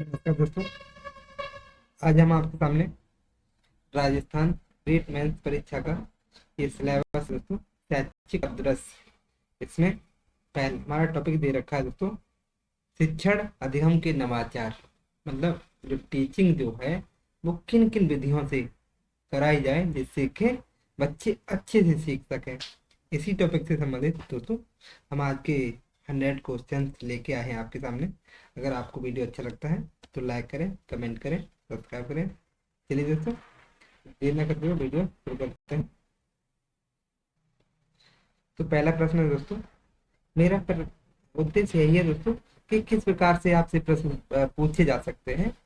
नमस्कार दोस्तों। आज हम आपके सामने राजस्थान रीट मेंस परीक्षा का ये सिलेबस दोस्तों, शैक्षिक दृश्य, इसमें पहले हमारा टॉपिक दे रखा है दोस्तों, शिक्षण अधिगम के नवाचार। मतलब जो टीचिंग जो है वो किन किन विधियों से कराई जाए जिससे कि बच्चे अच्छे से सीख सकें। इसी टॉपिक से संबंधित दोस्तों हम आज के 100 क्वेश्चन लेके आए हैं आपके सामने। अगर आपको वीडियो अच्छा लगता है तो लाइक करें, कमेंट करें, सब्सक्राइब करें। चलिए दोस्तों, देर न करते हुए वीडियो शुरू करते हैं। तो पहला प्रश्न है दोस्तों, मेरा उद्देश्य यही है दोस्तों कि किस प्रकार से आपसे प्रश्न पूछे जा सकते हैं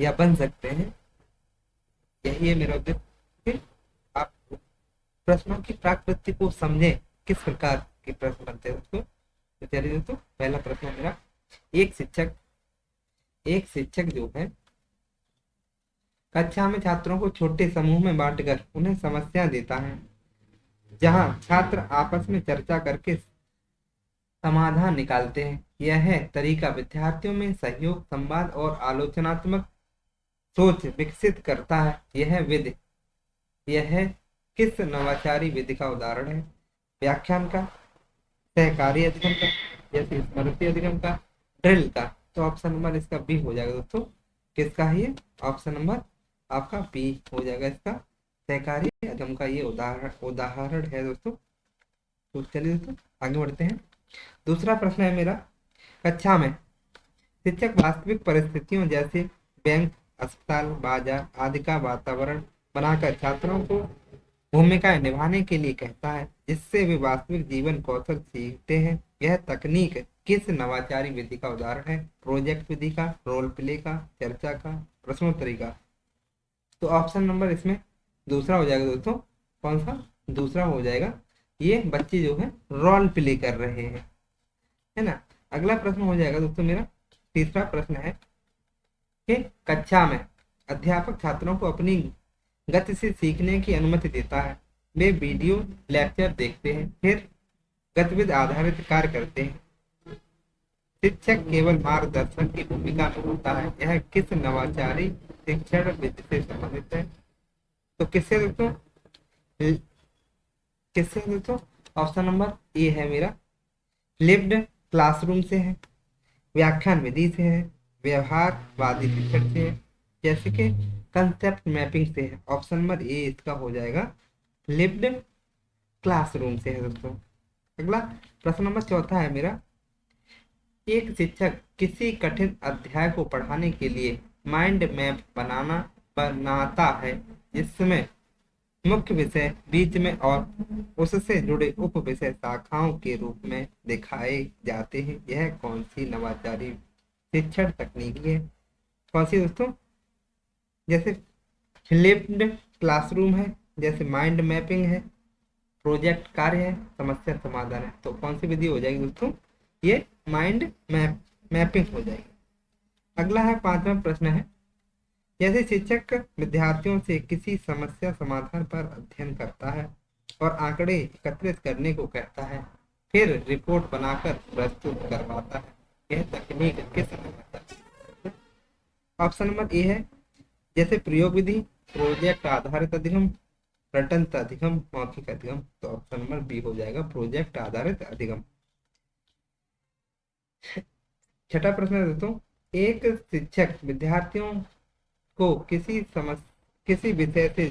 या बन सकते हैं। यही है मेरा उद्देश्य कि आप प्रश्नों की प्रकृति को समझें, किस प्रकार के प्रश्न बनते हैं दोस्तों। तो चलिए दोस्तों, पहला प्रश्न है मेरा, एक शिक्षक जो है कक्षा में छात्रों को छोटे समूह में बांटकर उन्हें समस्या देता है, जहां छात्र आपस में चर्चा करके समाधान निकालते हैं। यह तरीका विद्यार्थियों में सहयोग, संवाद और आलोचनात्मक सोच विकसित करता है। यह किस नवाचारी विधि का उदाहरण है? व्याख्यान का, सहकारी अधिगम का, जैसे स्मृति अधिगम का, ड्रिल का। तो ऑप्शन नंबर इसका बी हो जाएगा दोस्तों। किसका है ये? ऑप्शन नंबर आपका बी हो जाएगा इसका, सहकारी अधिगम का ये उदाहरण है दोस्तों। तो चलिए दोस्तों आगे बढ़ते हैं। दूसरा प्रश्न है मेरा, कक्षा में शिक्षक वास्तविक परिस्थितियों जैसे बैंक, अस्पताल, बाजार आदि का वातावरण बनाकर छात्रों को भूमिकाएं निभाने के लिए कहता है, जिससे वे वास्तविक जीवन कौशल सीखते हैं। यह तकनीक किस नवाचारी विधि का उदाहरण है? प्रोजेक्ट विधि का, रोल प्ले का, चर्चा का, प्रश्नोत्तरी का। तो ऑप्शन नंबर इसमें दूसरा हो जाएगा दोस्तों। कौन सा? दूसरा हो जाएगा। ये बच्चे जो है रोल प्ले कर रहे हैं, है ना। अगला प्रश्न हो जाएगा दोस्तों मेरा, तीसरा प्रश्न है कि कक्षा में अध्यापक छात्रों को अपनी गति से सीखने की अनुमति देता है। वे वीडियो लेक्चर देखते हैं, फिर गतिविधि आधारित कार्य करते हैं। शिक्षक केवल मार्गदर्शक की भूमिका में होता है। यह किस नवाचारी शिक्षण विधि से संबंधित है? तो किससे दोस्तों? किससे दोस्तों? ऑप्शन नंबर ए है मेरा, लिव्ड क्लासरूम से है, व्याख्यान विधि से है, व्यवहारवादी शिक्षण से है, जैसे कि कंसेप्ट मैपिंग से है। ऑप्शन नंबर ए इसका हो जाएगा, लिव्ड क्लासरूम से है दोस्तों। अगला प्रश्न नंबर चौथा है मेरा, एक शिक्षक किसी कठिन अध्याय को पढ़ाने के लिए माइंड मैप बनाता है, जिसमें मुख्य विषय बीच में और उससे जुड़े उप विषय शाखाओं के रूप में दिखाए जाते हैं। यह कौन सी नवाचारी शिक्षण तकनीक है? कौन सी दोस्तों? जैसे फ्लिप्ड क्लासरूम है, जैसे माइंड मैपिंग है, प्रोजेक्ट कार्य है, समस्या समाधान है। तो कौन सी विधि हो जाएगी दोस्तों? ये माइंड मैपिंग हो जाएगी। अगला है पांचवा प्रश्न है, जैसे शिक्षक विद्यार्थियों से किसी समस्या समाधान पर अध्ययन करता है और आंकड़े एकत्रित करने को कहता है, फिर रिपोर्ट बनाकर प्रस्तुत करवाता है, यह तकनीक किस है? ऑप्शन नंबर ए है, जैसे प्रयोग विधि, प्रोजेक्ट आधारित अधिगम, रटंत अधिगम, मौखिक अधिगम। तो ऑप्शन नंबर बी हो जाएगा, प्रोजेक्ट आधारित अधिगम। छठा प्रश्न है दोस्तों, एक शिक्षक विद्यार्थियों को किसी विषय से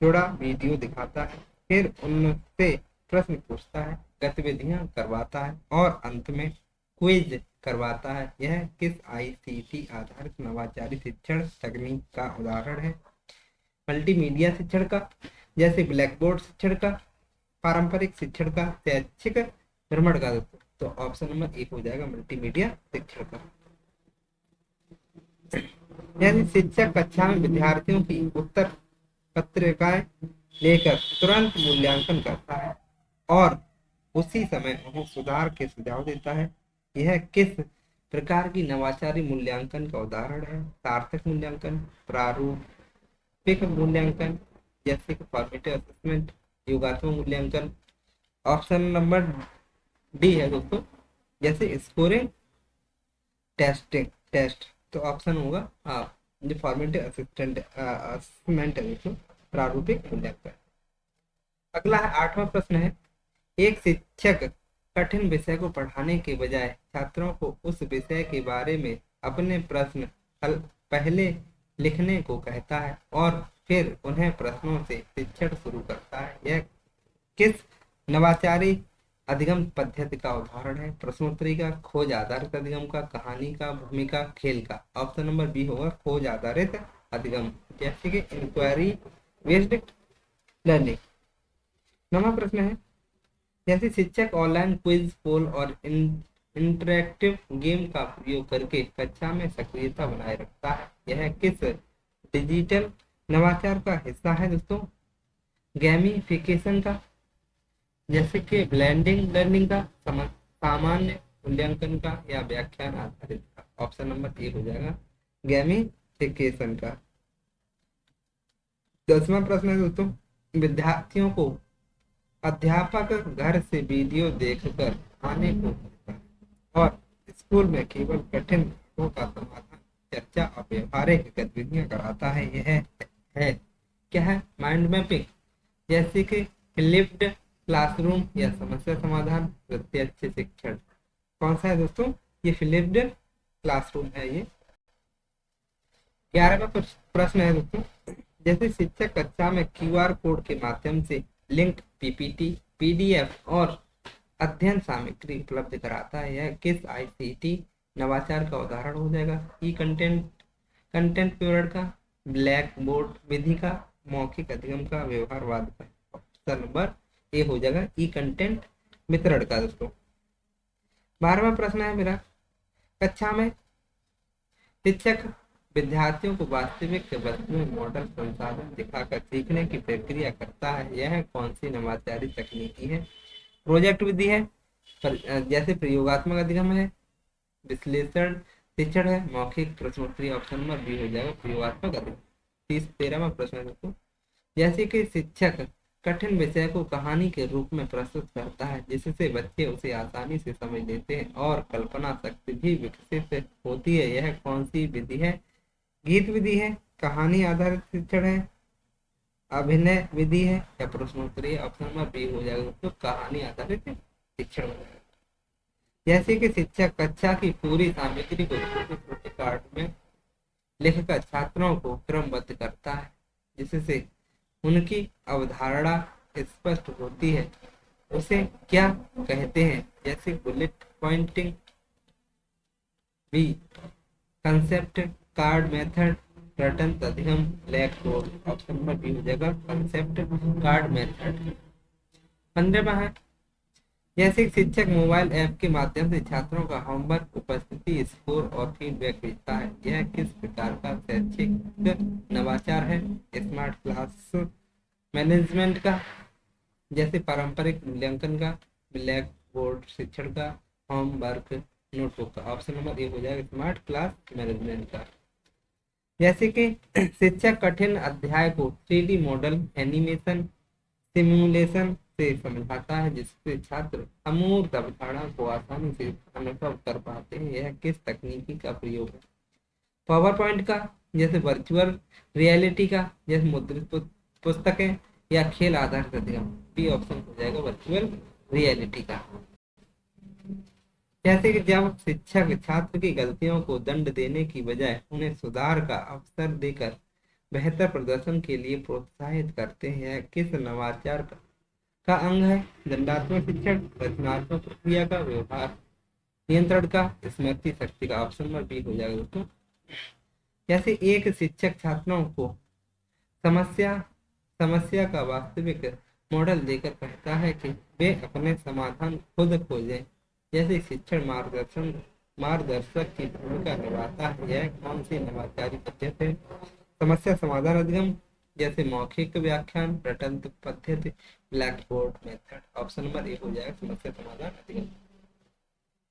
जुड़ा वीडियो दिखाता है, फिर उनसे प्रश्न पूछता है, गतिविधियां करवाता है और अंत में क्विज करवाता है। यह किस आईसीटी आधारित नवाचारी शिक्षण तकनीक का उदाहरण है? मल्टीमीडिया शिक्षण का, जैसे ब्लैक बोर्ड शिक्षण का, पारंपरिक शिक्षण का, शैक्षिक भ्रमण का। तो ऑप्शन नंबर एक हो जाएगा, मल्टीमीडिया शिक्षण का। यदि शिक्षक कक्षा में विद्यार्थियों की उत्तर पत्रिकाएं लेकर तुरंत मूल्यांकन करता है और उसी समय उन्हें सुधार के सुझाव देता है, यह किस प्रकार की नवाचारी मूल्यांकन का उदाहरण है? सार्थक मूल्यांकन, प्रारूपिक मूल्यांकन, जैसे कि फॉर्मेटिव असेसमेंट, योगात्मक मूल्यांकन। ऑप्शन नंबर डी है दोस्तों, जैसे स्कोरिंग टेस्ट। तो ऑप्शन होगा आप, जो फॉर्मेटिव असिस्टेंट असेसमेंट है दोस्तों, प्रारूपिक मूल्यांकन। अगला है 8वां प्रश्न है, एक शिक्षक कठिन विषय को पढ़ाने के बजाय छात्रों को उस विषय के बारे में अपने प्रश्न हल पहले लिखने को कहता है और फिर उन्हें प्रश्नों से शिक्षण शुरू करता है। यह किस नवाचारी अधिगम पद्धति का उदाहरण है? प्रश्नोत्तरी का, खोज आधारित अधिगम का, कहानी का, भूमिका, खेल का। ऑप्शन नंबर बी होगा खोज आधारित अधिगम, जैसे कि इंक्वायरी बेस्ड लर्निंग। 9वां प्रश्न है, जैसे शिक्षक ऑनलाइन क्विज, पोल और इंटरैक्टिव गेम का प्रयोग करके कक्षा में सक्रियता बनाए रखता है, यह किस डिजिटल नवाचार का हिस्सा है दोस्तों? गेमिफिकेशन का, जैसे कि ब्लेंडिंग लर्निंग का, सामान्य मूल्यांकन का, या व्याख्यान आधारित का। ऑप्शन नंबर ए हो जाएगा गेमिफिकेशन का। 10वां प्रश्न है दोस्तों, विद्यार्थियों को अध्यापक घर से वीडियो देखकर आने को कहता है और स्कूल में केवल कठिन प्रश्नों का समाधान, चर्चा और व्यवहारिक गतिविधियां कराता है। यह है क्या है? माइंड मैपिंग, जैसे कि फ्लिप्ड क्लासरूम या समस्या समाधान, प्रत्यक्ष शिक्षण। कौन सा है दोस्तों? ये फ्लिप्ड क्लासरूम है। ये 11वां प्रश्न है दोस्तों, जैसे शिक्षक कक्षा में क्यूआर कोड के माध्यम से लिंक, पीपीटी, पीडीएफ और अध्ययन सामग्री उपलब्ध कराता है, यह किस आईसीटी नवाचार का उदाहरण हो जाएगा? ई कंटेंट पीरियड का, ब्लैक बोर्ड विधि का, मौखिक अधिगम का, व्यवहारवाद का। ऑप्शन नंबर ए हो जाएगा ई कंटेंट वितरण का दोस्तों। 12वां प्रश्न है मेरा, कक्षा में शिक्षक विद्यार्थियों को वास्तविक वस्तुएं, मॉडल, संसाधन दिखाकर सीखने की प्रक्रिया करता है, यह कौन सी नवाचारी तकनीकी है? प्रोजेक्ट विधि है, जैसे प्रयोगात्मक अधिगम है, विश्लेषण शिक्षण है, मौखिक प्रश्नोत्तरी। ऑप्शन नंबर बी हो जाएगा प्रयोगात्मक अधिगम। 13वां प्रश्न है दोस्तों, जैसे कि शिक्षक कठिन विषय को कहानी के रूप में प्रस्तुत करता है जिससे बच्चे उसे आसानी से समझ लेते हैं और कल्पना शक्ति भी विकसित होती है, यह कौन सी विधि है? गीत विधि है, कहानी आधारित शिक्षण है, अभिनय विधि है, या प्रश्नोत्तरी? ऑप्शन नंबर बी हो जाएगा तो कहानी आधारित शिक्षण। जैसे कि शिक्षक कक्षा की पूरी सामग्री को छोटे छोटे कार्ड में लिखकर छात्रों को क्रमबद्ध करता है जिससे उनकी अवधारणा स्पष्ट होती है, उसे क्या कहते हैं? जैसे bullet pointing, B concept card method, रटन अधिगम, black board. Option number B हो जाएगा कंसेप्ट कार्ड मेथड। 15वां है, जैसे शिक्षक मोबाइल ऐप के माध्यम से छात्रों का होमवर्क, उपस्थिति, स्कोर और फीडबैक भेजता है, यह किस प्रकार का शैक्षिक नवाचार है? स्मार्ट क्लास मैनेजमेंट का, जैसे पारंपरिक मूल्यांकन का, ब्लैक बोर्ड शिक्षण का, होमवर्क नोटबुक का। ऑप्शन नंबर ए हो जाएगा स्मार्ट क्लास मैनेजमेंट का। जैसे कि शिक्षक कठिन अध्याय को 3D मॉडल, एनिमेशन, सिमुलेशन से समझाता है जिससे छात्र अमूर्त अवधारणा को आसानी से अनुभव कर पाते हैं, यह किस तकनीकी का प्रयोग है? पावर पॉइंट का, जैसे वर्चुअल रियलिटी का, जैसे मुद्रित पुस्तकें, या खेल आधारित अधिगम। बी ऑप्शन हो जाएगा वर्चुअल रियलिटी का। जैसे कि जब शिक्षक छात्र की गलतियों को दंड देने की बजाय उन्हें सुधार का अवसर देकर बेहतर प्रदर्शन के लिए प्रोत्साहित करते हैं, किस नवाचार का अंग है? दंडात्मक शिक्षण, रचनात्मक प्रक्रिया का, व्यवहार नियंत्रण का, स्मृति शक्ति का। ऑप्शन नंबर बी हो जाएगा दोस्तों। जैसे एक शिक्षक छात्रों को समस्या समस्या का वास्तविक मॉडल देकर कहता है कि वे अपने समाधान खुद खोजें, जैसे शिक्षण मार्गदर्शक की भूमिका निभाता है, यह कौन सी नवाचारी पद्धति है? समस्या समाधान अधिगम, जैसे मौखिक व्याख्यान, रटन पद्धति, black board method. Option number A हो जाएगा समस्या समाधान अधिगम।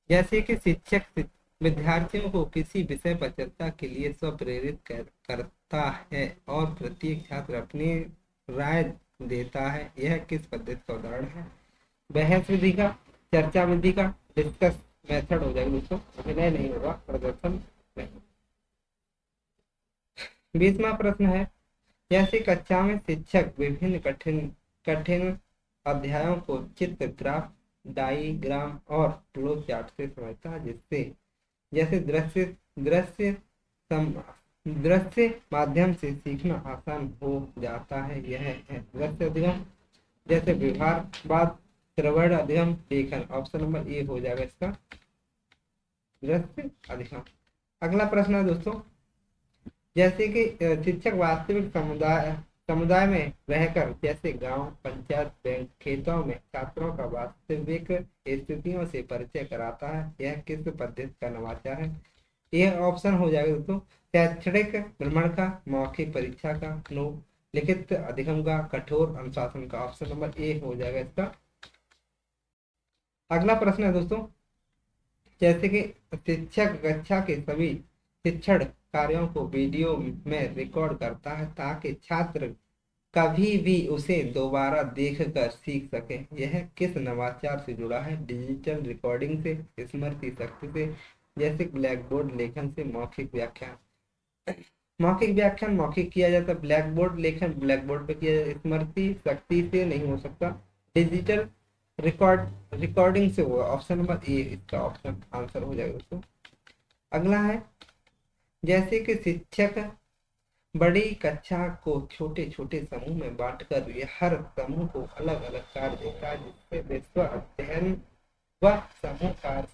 जैसे कि शिक्षक विद्यार्थियों को किसी विषय पर चर्चा के लिए स्वप्रेरित करता है और प्रत्येक छात्र अपनी राय देता है, यह किस पद्धति का उदाहरण है? बहस विधि का, चर्चा विधि का, डिस्कस मेथड हो जाएगा दोस्तों, अभिनय नहीं होगा, प्रदर्शन नहीं। 20वां प्रश्न है, जैसे कक्षा में शिक्षक विभिन्न कठिन कठिन अध्यायों को चित्र, ग्राफ, डाइग्राम और फ्लो चार्ट से समझता है, जिससे जैसे दृश्य सम, दृश्य माध्यम से सीखना आसान हो जाता है, यह है दृश्य अधिगम। जैसे व्यवहारवाद, श्रवण अधिगम, लेखन। ऑप्शन नंबर ए हो जाएगा इसका दृश्य अधिगम। अगला प्रश्न है दोस्तों, जैसे कि शिक्षक वास्तविक समुदाय में रहकर, जैसे गांव, पंचायत, बैंक, खेतों में छात्रों का वास्तविक स्थितियों से परिचय कराता है, यह किस पद्धति का नवाचार है? यह ऑप्शन हो जाएगा दोस्तों शैक्षणिक भ्रमण का, मौखिक परीक्षा का, लिखित अधिगम का, कठोर अनुशासन का। ऑप्शन नंबर ए हो जाएगा इसका। अगला प्रश्न है दोस्तों, जैसे कि शिक्षक कक्षा के सभी शिक्षण कार्यों को वीडियो में रिकॉर्ड करता है, ताकि छात्र कभी भी उसे दोबारा देखकर सीख सके, यह किस नवाचार से जुड़ा है? डिजिटल रिकॉर्डिंग से, स्मृति शक्ति से, जैसे ब्लैक बोर्ड, लेखन से, मौखिक व्याख्यान। मौखिक व्याख्यान मौखिक किया जाता है, ब्लैक बोर्ड लेखन ब्लैक बोर्ड पे किया जाता है, स्मृति शक्ति से नहीं हो सकता, डिजिटल रिकॉर्डिंग से होगा। ऑप्शन नंबर ए इसका ऑप्शन आंसर हो जाएगा दोस्तों। अगला है, जैसे कि शिक्षक बड़ी कक्षा को छोटे छोटे समूह में बांटकर हर समूह को अलग अलग कार्य देता है, जिससे वे स्व अध्ययन व समूह कार्य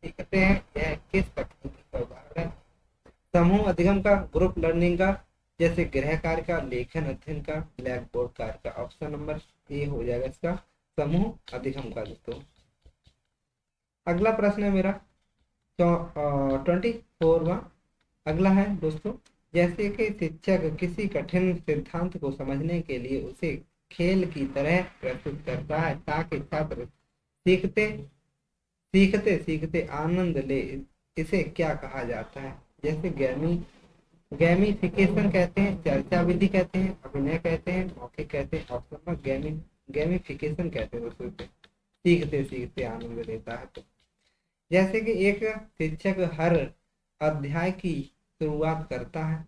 सीखते हैं, यह किस तकनीक का उदाहरण है? समूह अधिगम का, ग्रुप लर्निंग का, जैसे गृह कार्य का, लेखन अध्ययन का, ब्लैक बोर्ड कार्य का। ऑप्शन नंबर ए हो जाएगा इसका समूह अधिगम का दोस्तों। अगला प्रश्न है मेरा 24वां। अगला है दोस्तों, जैसे कि शिक्षक किसी कठिन सिद्धांत को समझने के लिए उसे खेल की तरह प्रस्तुत करता है, ताकि छात्र सीखते सीखते सीखते आनंद ले, इसे क्या कहा जाता है? जैसे गेमिफिकेशन कहते हैं, चर्चा विधि कहते हैं, अभिनय कहते हैं, मौखिक कहते हैं। ऑप्शन नंबर गेमिफिकेशन कहते हैं दोस्तों इसे, सीखते सीखते आनंद लेता है। तो जैसे कि एक शिक्षक हर अध्याय की शुरुआत करता है,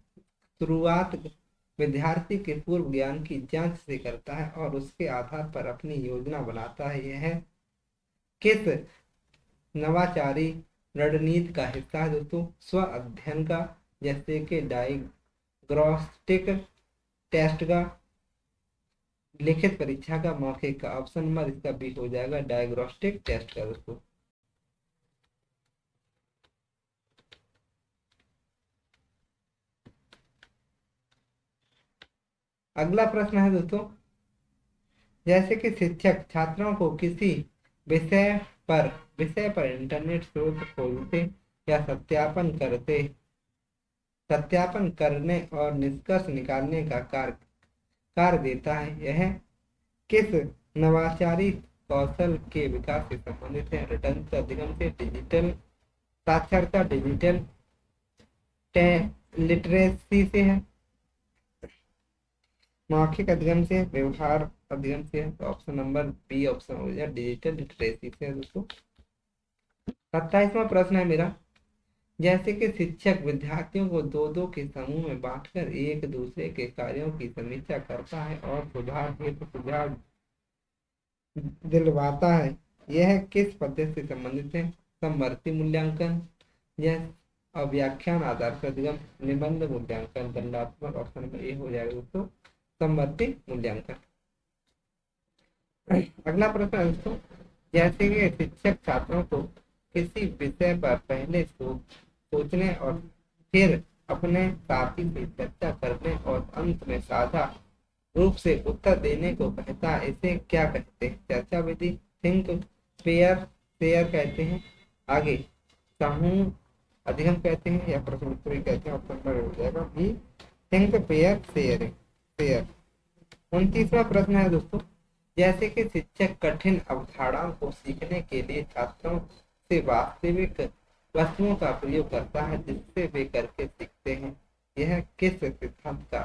शुरुआत विद्यार्थी के पूर्व ज्ञान की जांच से करता है और उसके आधार पर अपनी योजना बनाता है, यह किस नवाचारी रणनीति का हिस्सा है दोस्तों? स्व अध्ययन का, जैसे कि डायग्नोस्टिक टेस्ट का, लिखित परीक्षा का, मौखिक का। ऑप्शन नंबर इसका बी हो जाएगा डायग्नोस्टिक टेस्ट का दोस्तों। अगला प्रश्न है दोस्तों, जैसे कि शिक्षक छात्रों को किसी विषय विषय पर इंटरनेट स्रोत खोलते या सत्यापन करने और निष्कर्ष निकालने का कार्य देता है, यह किस नवाचारी कौशल के विकास से संबंधित है? रिटर्न अधिगम से, डिजिटल साक्षरता, डिजिटल लिटरेसी से है, मौखिक अधिगम से, व्यवहार अधिगम से? तो ऑप्शन नंबर बी ऑप्शन हो जाए डिजिटल लिटरेसी से दोस्तों। 27वां प्रश्न है मेरा, जैसे कि शिक्षक विद्यार्थियों को दो दो के समूह में बांटकर एक दूसरे के कार्यों की समीक्षा करता है और सुधार हेतु सुझाव दिलवाता है, यह किस पद्धति से संबंधित है? समवर्ती मूल्यांकन, यह व्याख्यान आधार अधिगम, निबंध मूल्यांकन, दंडात्मक। ऑप्शन नंबर ए हो जाएगा दोस्तों समवर्ती मूल्यांकन। अगला प्रश्न है दोस्तों, जैसे कि शिक्षक छात्रों को किसी विषय पर पहले सोचने और फिर अपने साथी से चर्चा करने और अंत में साझा रूप से उत्तर देने को कहता है, इसे क्या कहते हैं? चर्चा विधि, थिंक पेयर शेयर कहते हैं, आगे समूह अधिगम कहते हैं, या प्रश्न उत्तरी कहते हैं? ऑप्शन नंबर हो जाएगा बी थिंक पेयर शेयर। 29वां प्रश्न है दोस्तों, जैसे कि शिक्षक कठिन अवधारणाओं को सीखने के लिए छात्रों से वास्तविक वस्तुओं का प्रयोग करता है, जिससे वे करके सीखते हैं, यह किस सिद्धांत का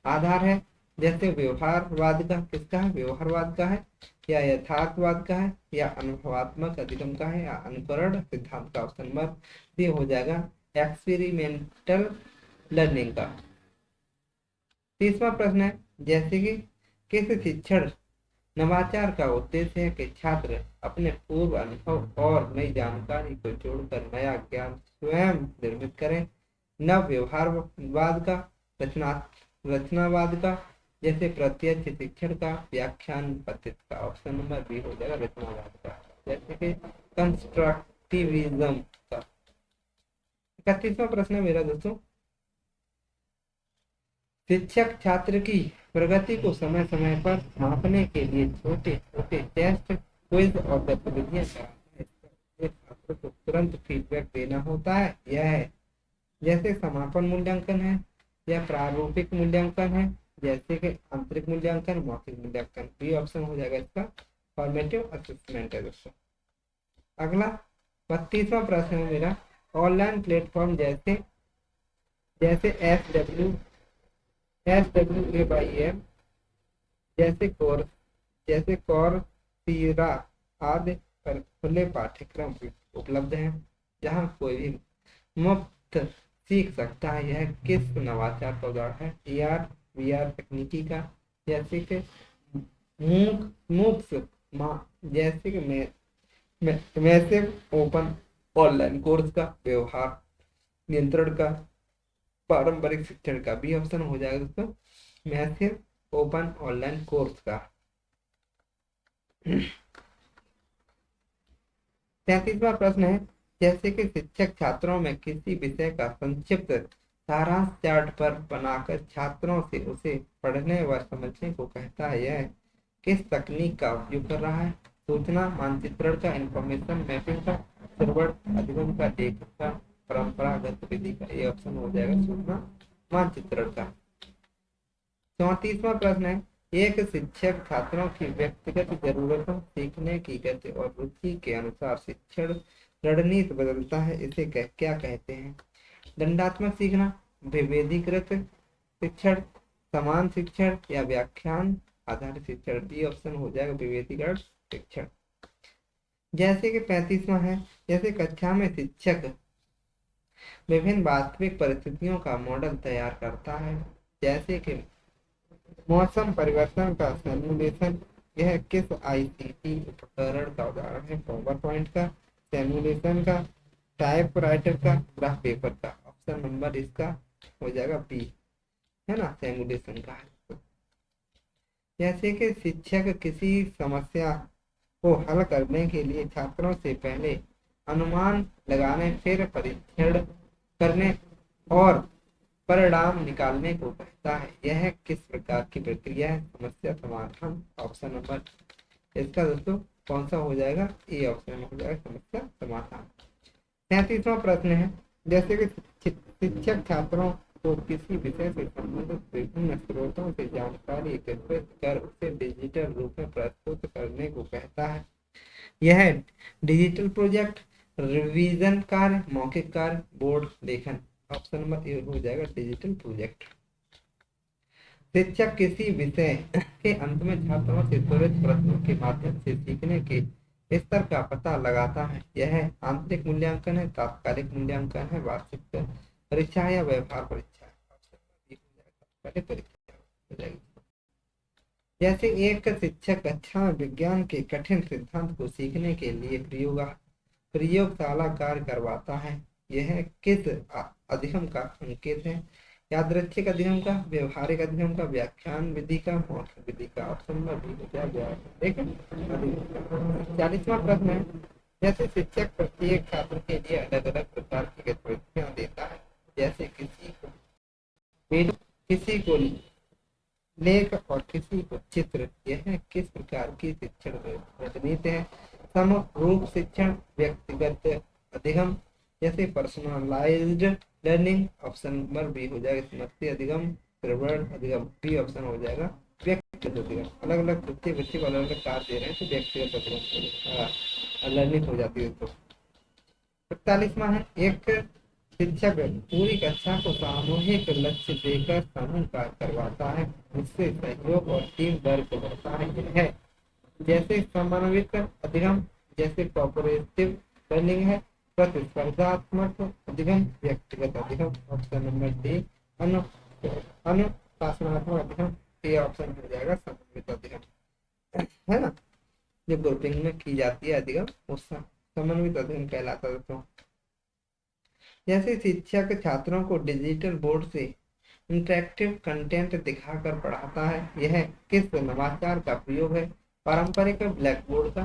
आधार है? जैसे व्यवहारवाद का, किसका है? व्यवहारवाद का है, या यथार्थवाद का है, या अनुभवात्मक अधिगम का है, या अनुकरण सिद्धांत का? ऑप्शन नंबर सी हो जाएगा एक्सपेरिमेंटल लर्निंग का। तीसरा प्रश्न है, जैसे कि किस शिक्षण नवाचार का उद्देश्य है कि छात्र अपने पूर्व अनुभव और नई जानकारी को जोड़कर नया ज्ञान स्वयं निर्मित करें। नव व्यवहारवाद का, रचना रचनावाद का, जैसे प्रत्यक्ष शिक्षण का, व्याख्यान पद्धति का। ऑप्शन नंबर बी हो जाएगा रचनावाद का, जैसे कि कंस्ट्रक्टिविज्म का। 31वां प्रश्न है मेरा दोस्तों, शिक्षक छात्र की प्रगति को समय समय पर मापने के लिए छोटे छोटे टेस्ट, क्विज और गतिविधियां कराते हैं। इसका छात्र को तुरंत फीडबैक देना होता है। यह है जैसे समापन मूल्यांकन है या प्रारूपिक मूल्यांकन है, जैसे कि आंतरिक मूल्यांकन, मौखिक मूल्यांकन। बी ऑप्शन हो जाएगा इसका, फॉर्मेटिव असेसमेंट है दोस्तों। अगला 32वां प्रश्न है मेरा, ऑनलाइन प्लेटफॉर्म जैसे जैसे SWAYM, जैसे कोर्सेरा आदि पर खुले पाठ्यक्रम उपलब्ध हैं, जहां कोई भी मुफ्त सीख सकता है। यह किस नवाचार का उदाहरण है? AR VR तकनीकी का, जैसे कि मूक्स, जैसे कि मैसिव ओपन ऑनलाइन कोर्स का, व्यवहार नियंत्रण का, पारंपरिक शिक्षण का। बी ऑप्शन हो जाएगा दोस्तों, मैसिव ओपन ऑनलाइन कोर्स का। 33वां प्रश्न है, जैसे कि शिक्षक छात्रों में किसी विषय का संक्षिप्त सारांश चार्ट पर बनाकर छात्रों से उसे पढ़ने व समझने को कहता है। यह किस तकनीक का उपयोग कर रहा है? सूचना मानचित्रण का, इंफॉर्मेशन मैपिंग का, सर्वर अधिगम का, लेखन का, परंपरागत विधि का। ये ऑप्शन हो जाएगा सूचना मानचित्रण का। 34वां प्रश्न है, एक शिक्षक छात्रों की व्यक्तिगत जरूरतों, सीखने की गति और रुचि के अनुसार शिक्षण रणनीति बदलता है। इसे क्या कहते हैं? दंडात्मक सीखना, विभेदीकृत शिक्षण, समान शिक्षण या व्याख्यान आधारित शिक्षण। बी ऑप्शन हो जाएगा विभेदीकृत शिक्षण। जैसे कि 35वां है, जैसे कक्षा में शिक्षक विभिन्न वास्तविक परिस्थितियों का मॉडल तैयार करता है, जैसे कि मौसम परिवर्तन का सिमुलेशन। यह किस ICT उपकरण का उदाहरण है? पावर पॉइंट का, सिमुलेशन का, टाइपराइटर का, ग्राफ पेपर का। ऑप्शन नंबर इसका हो जाएगा बी, है ना, सिमुलेशन का है। जैसे कि शिक्षक किसी समस्या को हल करने के लिए छात्रों से पहले अनुमान लगाने, फिर परीक्षण करने और परिणाम निकालने को कहता है। यह किस प्रकार की प्रक्रिया है? समस्या समाधान। ऑप्शन नंबर इसका दोस्तों कौन सा हो जाएगा? ए ऑप्शन हो जाएगा समस्या समाधान। 37वां प्रश्न है, जैसे कि शिक्षक छात्रों को किसी विषय से संबंधित विभिन्न स्रोतों से जानकारी एकत्रित कर उसे डिजिटल रूप में प्रस्तुत करने को कहता है। यह डिजिटल प्रोजेक्ट, रिवीजन कार्य, मौखिक कार्य, बोर्ड लेखन। ऑप्शन नंबर ए हो जाएगा डिजिटल प्रोजेक्ट। शिक्षक किसी विषय के अंत में छात्रों से त्वरित प्रश्नों के माध्यम से सीखने के स्तर का पता लगाता है। यह आंतरिक मूल्यांकन है, तात्कालिक मूल्यांकन है, वार्षिक परीक्षा है या व्यवहार परीक्षा है? ऑप्शन परीक्षा हो जाएगी। जैसे एक शिक्षक कक्षा में विज्ञान के कठिन सिद्धांत को सीखने के लिए प्रयोगशाला कार्य करवाता है। यह किस अधिगम का संकेत है? यादृच्छिक अधिगम का, व्यवहारिक अधिगम का, व्याख्यान विधि का, मौखिक विधि का। ऑप्शन नंबर बी हो जाएगा। ठीक है। 40वां प्रश्न है, जैसे शिक्षक प्रत्येक छात्र के लिए अलग अलग प्रकार की गतिविधियां देता है, जैसे किसी को लेख और किसी को चित्र। यह किस प्रकार की शिक्षण रणनीति है? समरूप शिक्षण, व्यक्तिगत अधिगम, जैसे personalised learning. Option number B हो जाएगा स्मृति अधिगम, प्रवण अधिगम। बी ऑप्शन हो जाएगा व्यक्तिगत अधिगम। अलग अलग बच्चे को अलग अलग कार्य दे रहे हैं तो व्यक्तिगत अधिगम लर्निंग हो जाती है। तो 41वां है, एक शिक्षक पूरी कक्षा को सामूहिक लक्ष्य देकर समूह कार्य करवाता है, जिससे सहयोग और टीम वर्क बढ़ता है। जैसे समन्वित अधिगम, जैसे कोऑपरेटिव लर्निंग है, प्रतिस्पर्धात्मक अधिगम, व्यक्तिगत अधिगम। ऑप्शन नंबर डी अनु अनुशासनात्मक अध्ययन, ये ऑप्शन हो जाएगा समन्वित अध्ययन, है ना। जो ग्रुपिंग में की जाती है अधिगम, उस समन्वित अध्ययन कहलाता है दोस्तों। जैसे शिक्षक छात्रों को डिजिटल बोर्ड से इंटरेक्टिव कंटेंट दिखाकर पढ़ाता है, यह किस नवाचार का प्रयोग है? पारंपरिक ब्लैक बोर्ड का,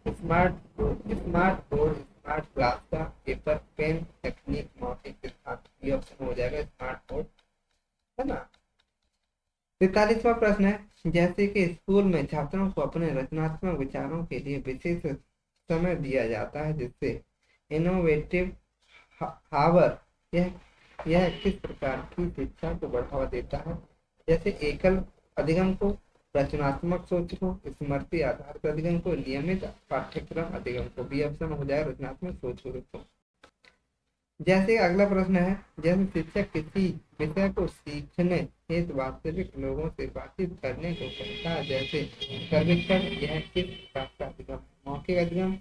स्मार्ट बोर्ड, स्मार्ट क्लास का, पेपर पेन तकनीक, मौखिक सिद्धांत। ये ऑप्शन हो जाएगा स्मार्ट बोर्ड, है ना। 43वां प्रश्न है, जैसे कि स्कूल में छात्रों को अपने रचनात्मक विचारों के लिए विशेष समय दिया जाता है, जिससे इनोवेटिव हावर, यह किस प्रकार की शिक्षा को बढ़ावा देता है? जैसे एकल अधिगम को, रचनात्मक सोच को, स्मृति आधारित अधिगम को, नियमित पाठ्यक्रम अधिगम को। बी ऑप्शन हो जाए रचनात्मक सोच को दोस्तों। जैसे अगला प्रश्न है, जैसे शिक्षक किसी विषय को सीखने हेतु वास्तविक लोगों से बातचीत करने को कहता है, जैसे सर्वेक्षण, यह किस प्रकार का अधिगम? मौखिक अधिगम,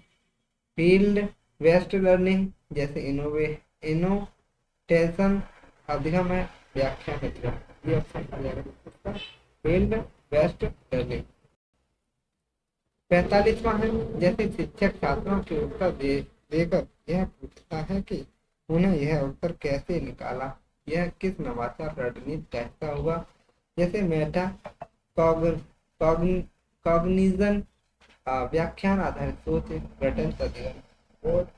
फील्ड बेस्ड लर्निंग, जैसे इनोटेशन अधिगम है, व्याख्यान अधिगम। ये ऑप्शन हो जाएगा फील्ड बेस्ड लर्निंग। 45वां है, जैसे शिक्षक छात्रों के उत्तर देकर यह पूछता है कि उन्हें यह उत्तर कैसे निकाला, यह किस नवाचार रणनीति का हिस्सा हुआ? जैसे मेटा कॉग्निजन, व्याख्यान आधारित सोच, ब्रिटेन अधिगम और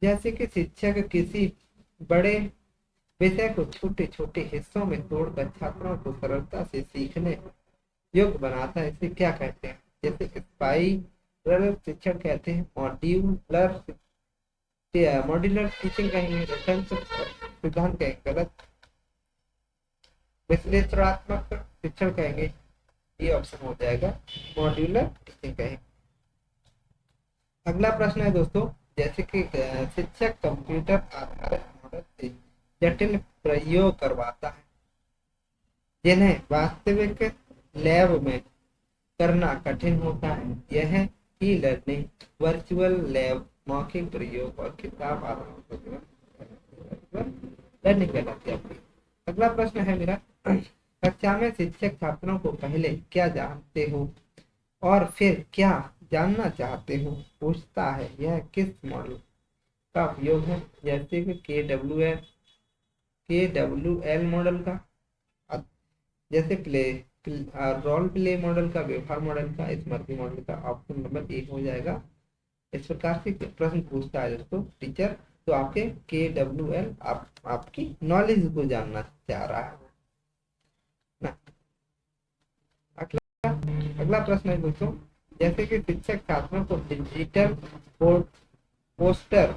जैसे कि शिक्षक किसी बड़े विषय को छोटे छोटे हिस्सों में तोड़कर छात्रों को सरलता से सीखने योग्य बनाता है, इसे क्या कहते हैं? जैसे स्पाइरल शिक्षण कहते हैं, मॉड्यूलर टीचिंग कहेंगे, रिटर्न सिद्धांत कहेंगे, गलत विश्लेषणात्मक शिक्षण कहेंगे। ये ऑप्शन हो जाएगा मॉड्यूलर टीचिंग कहेंगे। अगला प्रश्न है दोस्तों, जैसे कि शिक्षक कंप्यूटर आधारित मॉडल से जटिल प्रयोग करवाता है, जिन्हें वास्तविक लैब में करना कठिन होता है, यह ई लर्निंग, वर्चुअल लैब, मौखिक प्रयोग और किताब आधारित लर्निंग कहलाती है। अगला प्रश्न है मेरा, कक्षा में शिक्षक छात्रों को पहले क्या जानते हो और फिर क्या जानना चाहते हो पूछता है, यह किस मॉडल का उपयोग है? जैसे कि KWL मॉडल का, जैसे रोल प्ले मॉडल का, व्यवहार मॉडल का, स्मृति मॉडल का। ऑप्शन नंबर ए हो जाएगा। इस प्रकार से प्रश्न पूछता है दोस्तों टीचर, तो आपके KWL आपकी नॉलेज को जानना चाह रहा है ना। अगला प्रश्न है दोस्तों, जैसे कि शिक्षक छात्रों को डिजिटल पोस्टर,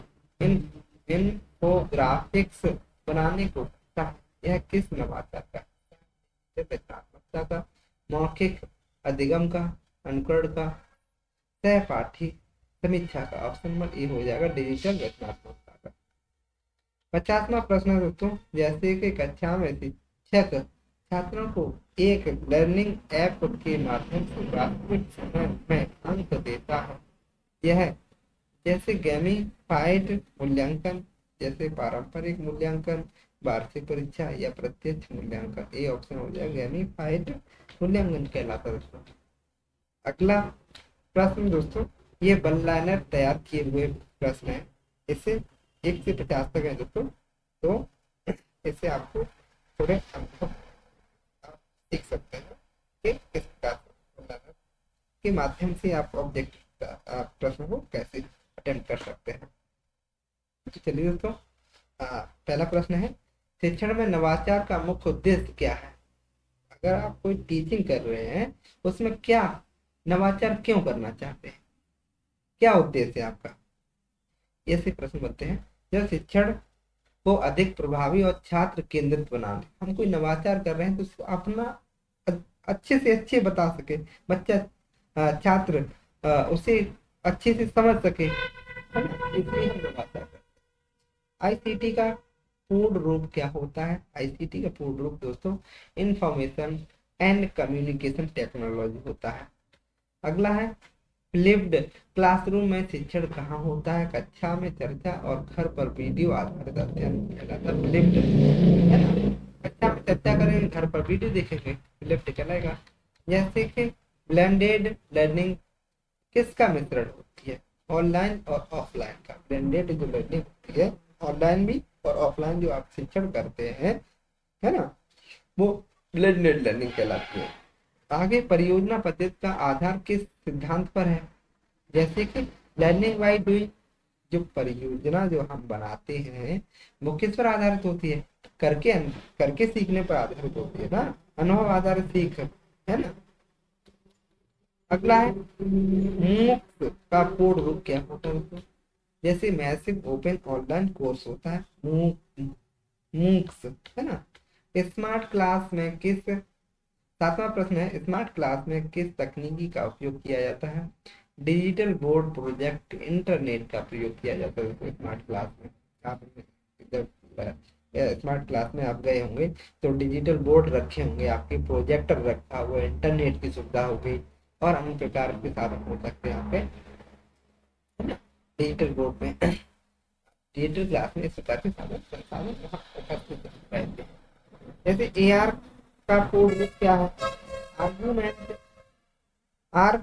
इन्फोग्राफिक्स बनाने को कहता है, यह किस नवाचार का? रचनात्मकता का, मौखिक अधिगम का, अनुकरण का, सहपाठी समीक्षा का। ऑप्शन नंबर ए हो जाएगा डिजिटल रचनात्मकता का। 50वां प्रश्न है दोस्तों, जैसे कि कक्षा में शिक्षक छात्रों को एक लर्निंग ऐप के माध्यम से वास्तविक समय में अंक देता है, यह जैसे गेमिफाइड मूल्यांकन, जैसे पारंपरिक मूल्यांकन, वार्षिक परीक्षा या प्रत्यक्ष मूल्यांकन। ए ऑप्शन हो जाएगा गेमिफाइड मूल्यांकन कहलाता है दोस्तों। अगला प्रश्न दोस्तों, ये वन लाइनर तैयार किए हुए प्रश्न है, इसे 1 से 50 तक है दोस्तों, तो इससे आपको थोड़े अनुभव सीख सकते हैं कि किस प्रकार के माध्यम से आप ऑब्जेक्ट प्रश्न को कैसे अटेम्प्ट कर सकते हैं। तो चलिए दोस्तों, पहला प्रश्न है, शिक्षण में नवाचार का मुख्य उद्देश्य क्या है? अगर आप कोई टीचिंग कर रहे हैं, उसमें क्या नवाचार क्यों करना चाहते हैं, क्या उद्देश्य है आपका? ऐसे प्रश्न बनते हैं। जब शिक्षण को अधिक प्रभावी और छात्र केंद्रित बनाने, हम कोई नवाचार कर रहे हैं तो उसको अपना अच्छे से अच्छे बता सके, बच्चा छात्र उसे अच्छे से समझ सके, है ना, इसलिए हम नवाचार करते हैं। आईसीटी का पूर्ण रूप क्या होता है? आईसीटी का पूर्ण रूप दोस्तों इंफॉर्मेशन एंड कम्युनिकेशन टेक्नोलॉजी होता है। अगला है फ्लिप्ड क्लासरूम में शिक्षण कहाँ होता है? कक्षा में चर्चा और घर पर वीडियो आधारित अध्ययन कहलाता है फ्लिप्ड, है ना। कक्षा में चर्चा करेंगे, घर पर वीडियो देखेंगे, फ्लिप्ड कहलाएगा। जैसे कि ब्लेंडेड लर्निंग किसका मिश्रण होती है? ऑनलाइन और ऑफलाइन का। ब्लेंडेड जो लर्निंग होती है, ऑनलाइन भी और ऑफलाइन जो आप शिक्षण करते हैं, है ना, वो ब्लेंडेड लर्निंग कहलाती है। आगे परियोजना पद्धति का आधार किस सिद्धांत पर है? जैसे कि लर्निंग बाय डूइंग, जो परियोजना जो हम बनाते हैं वो किस पर आधारित होती है? करके सीखने पर आधारित होती है ना, अनुभव आधारित सीख, है ना। अगला है मूक्स का पूर्ण रूप क्या होता है? जैसे मैसिव ओपन ऑनलाइन कोर्स होता है मूक्स, है ना। स्मार्ट क्लास में किस, सातवां प्रश्न है, स्मार्ट क्लास में किस तकनीकी का उपयोग किया जाता है? डिजिटल बोर्ड, प्रोजेक्ट, इंटरनेट का प्रयोग किया जाता है स्मार्ट क्लास में। आप जब स्मार्ट क्लास में आप गए होंगे तो डिजिटल बोर्ड रखे होंगे, आपके प्रोजेक्टर रखा हुआ, इंटरनेट की सुविधा होगी और अन्य प्रकार के साधन हो सकते हैं यहाँ पे, है ना। डिजिटल बोर्ड में, डिजिटल क्लास में इस प्रकार के साधन संसाधन वहाँ उपस्थित रहते हैं। जैसे AR का पूर्ण रूप क्या है? Argument are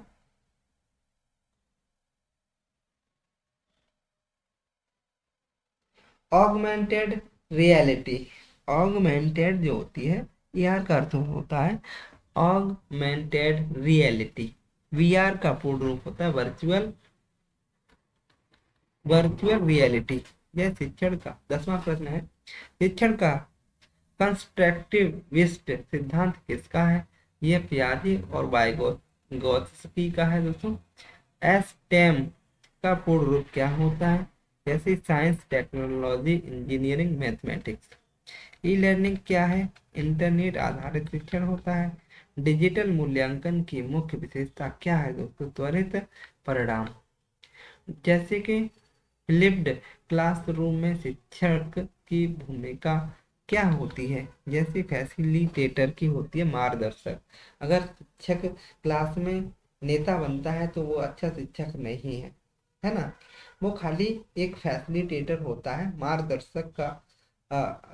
augmented reality. Augmented जो होती है, AR का अर्थ होता है ऑगमेंटेड रियलिटी। VR का पूर्ण रूप होता है वर्चुअल वर्चुअल रियलिटी। यह शिक्षण का 10वां प्रश्न है, शिक्षण का कंस्ट्रक्टिविस्ट सिद्धांत किसका है? यह पियाजे और वाइगोत्स्की का है दोस्तों। STEM का पूर्ण रूप क्या होता है? जैसे science, technology, engineering, mathematics. E learning क्या है? इंटरनेट आधारित शिक्षण होता है। डिजिटल मूल्यांकन की मुख्य विशेषता क्या है दोस्तों? त्वरित परिणाम। जैसे कि फ्लिप्ड क्लासरूम में शिक्षक की भूमिका क्या होती है? जैसे फैसिलिटेटर की होती है मार्गदर्शक। अगर शिक्षक क्लास में नेता बनता है तो वो अच्छा शिक्षक नहीं है ना। वो खाली एक फैसिलिटेटर होता है, मार्गदर्शक का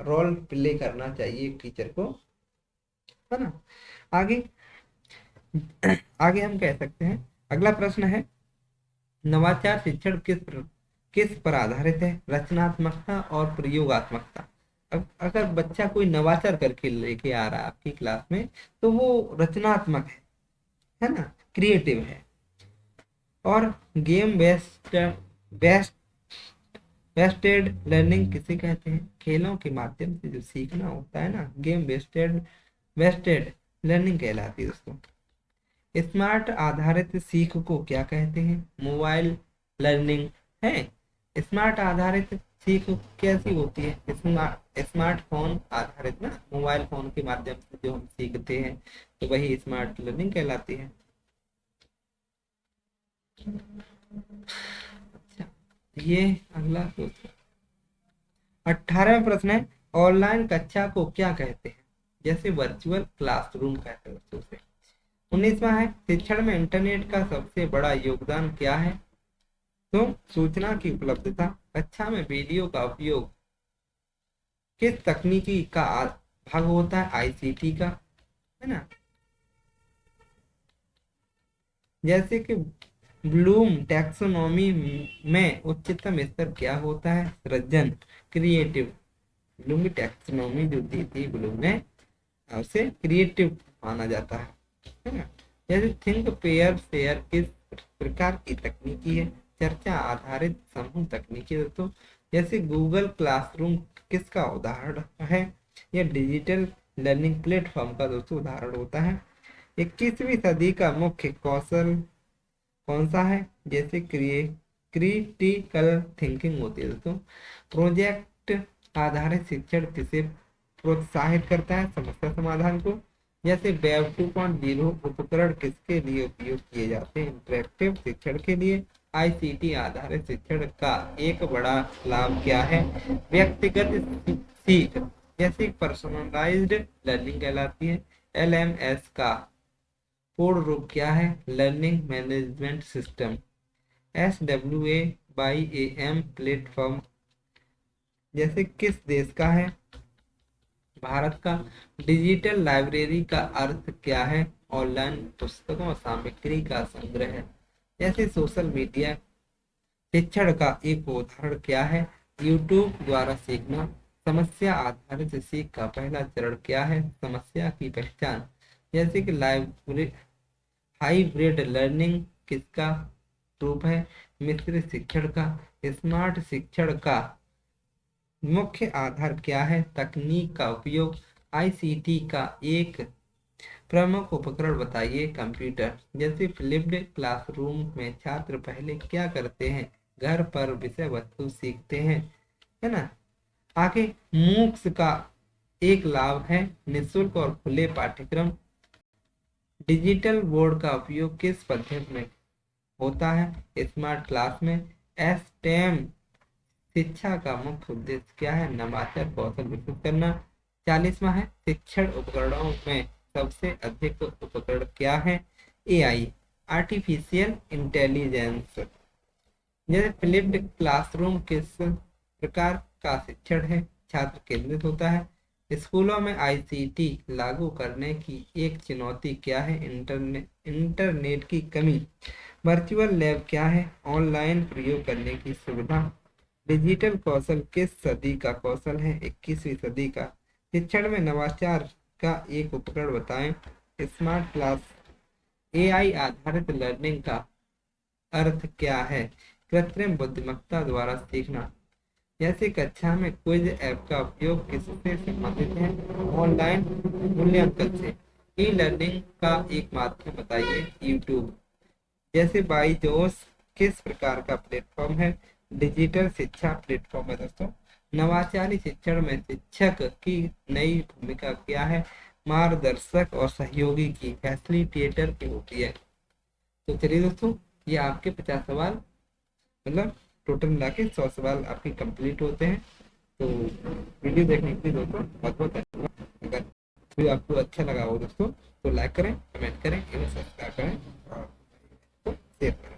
रोल प्ले करना चाहिए एक टीचर को, है ना। आगे आगे हम कह सकते हैं, अगला प्रश्न है, नवाचार शिक्षण किस पर आधारित है? रचनात्मकता और प्रयोगात्मकता। अगर बच्चा कोई नवाचार करके लेके आ रहा है आपकी क्लास में तो वो रचनात्मक है ना, क्रिएटिव है। और game based best vested learning किसे कहते हैं? खेलों के माध्यम से जो सीखना होता है ना, गेम बेस्टेड लर्निंग कहलाती है दोस्तों। स्मार्ट आधारित सीख को क्या कहते हैं? मोबाइल लर्निंग है। स्मार्ट आधारित सीख कैसी होती है? स्मार्टफोन आधारित ना, मोबाइल फोन के माध्यम से जो हम सीखते हैं तो वही स्मार्ट लर्निंग कहलाती है। अच्छा, ये अगला दोस्तों 18वां प्रश्न है, ऑनलाइन कक्षा को क्या कहते हैं? जैसे वर्चुअल क्लासरूम कहते हैं दोस्तों से। 19वां है, शिक्षण में इंटरनेट का सबसे बड़ा योगदान क्या है? तो सूचना की उपलब्धता। कक्षा में वीडियो का उपयोग किस तकनीकी का भाग होता है? ICT का, है ना। जैसे कि ब्लूम टैक्सोनॉमी में उच्चतम स्तर क्या होता है? सृजन, क्रिएटिव। ब्लूम की टैक्सोनॉमी जो दी थी ब्लूम ने, उसे क्रिएटिव माना जाता है ना। जैसे थिंक पेयर शेयर किस प्रकार की तकनीकी है? चर्चा आधारित समूह तकनीकी दोस्तों। जैसे गूगल क्लासरूम किसका उदाहरण है? यह डिजिटल लर्निंग प्लेटफॉर्म का दोस्तों उदाहरण होता है। 21वीं सदी का मुख्य कौशल कौन सा है? जैसे क्रिटिकल थिंकिंग होती है दोस्तों। प्रोजेक्ट आधारित शिक्षण किसे प्रोत्साहित करता है? समस्या समाधान को। जैसे वेब 2.0 उपकरण किसके लिए उपयोग किए जाते हैं? इंटरेक्टिव शिक्षण के लिए। ICT आधारित शिक्षण का एक बड़ा लाभ क्या है? व्यक्तिगत सीख, जैसे पर्सनलाइज्ड लर्निंग कहलाती है। LMS का पूर्ण रूप क्या है? Learning management system. SWAYAM platform जैसे किस देश का है? भारत का। डिजिटल लाइब्रेरी का अर्थ क्या है? ऑनलाइन पुस्तकों और सामग्री का संग्रह है। जैसे सोशल मीडिया शिक्षण का एक उदाहरण क्या है? यूट्यूब द्वारा सीखना। समस्या आधारित सीख का पहला चरण क्या है? समस्या की पहचान। जैसे कि लाइब्रेरी हाइब्रिड लर्निंग किसका रूप है? मिश्रित शिक्षण का। स्मार्ट शिक्षण का मुख्य आधार क्या है? तकनीक का उपयोग। आईसीटी का एक प्रमुख उपकरण बताइए। कंप्यूटर। जैसे फ्लिप्ड क्लासरूम में छात्र पहले क्या करते हैं? घर पर विषय वस्तु सीखते हैं, है ना। आगे मूक्स का एक लाभ है निःशुल्क और खुले पाठ्यक्रम। डिजिटल बोर्ड का उपयोग किस पद्धति में होता है? स्मार्ट क्लास में। एसटेम शिक्षा का मुख्य उद्देश्य क्या है? नवाचार कौशल विकसित करना। 40वां है शिक्षण उपकरणों में सबसे अधिक उपकरण क्या है? AI artificial intelligence. जैसे फ्लिप्ड क्लासरूम किस प्रकार का शिक्षण है? छात्र केंद्रित होता है। स्कूलों में आईसीटी लागू करने की एक चुनौती क्या है? इंटरनेट की कमी। वर्चुअल लैब क्या है? ऑनलाइन प्रयोग करने की सुविधा। डिजिटल कौशल किस सदी का कौशल है? 21वीं सदी का। शिक्षण में नवाचार का एक उपकरण बताएं। Smart class. एआई आधारित लर्निंग का अर्थ क्या है? कृत्रिम बुद्धिमत्ता द्वारा सीखना। जैसे कक्षा में क्विज ऐप का उपयोग किससे संबंधित है? ऑनलाइन मूल्यांकन से। ई लर्निंग का एक माध्यम बताइए। यूट्यूब। जैसे बाईजोस किस प्रकार का प्लेटफॉर्म है? डिजिटल शिक्षा प्लेटफॉर्म है दोस्तों। नवाचारी शिक्षण में शिक्षक की नई भूमिका क्या है? मार्गदर्शक और सहयोगी की, फैसिलिटेटर की होती है। तो चलिए दोस्तों, ये आपके 50 सवाल, मतलब टोटल मिला के 100 सवाल आपके कंप्लीट होते हैं। तो वीडियो देखने के लिए दोस्तों बहुत बहुत धन्यवाद। अगर वीडियो आपको अच्छा लगा हो दोस्तों तो लाइक करें, कमेंट करें एवं सब्सक्राइब करें और शेयर करें।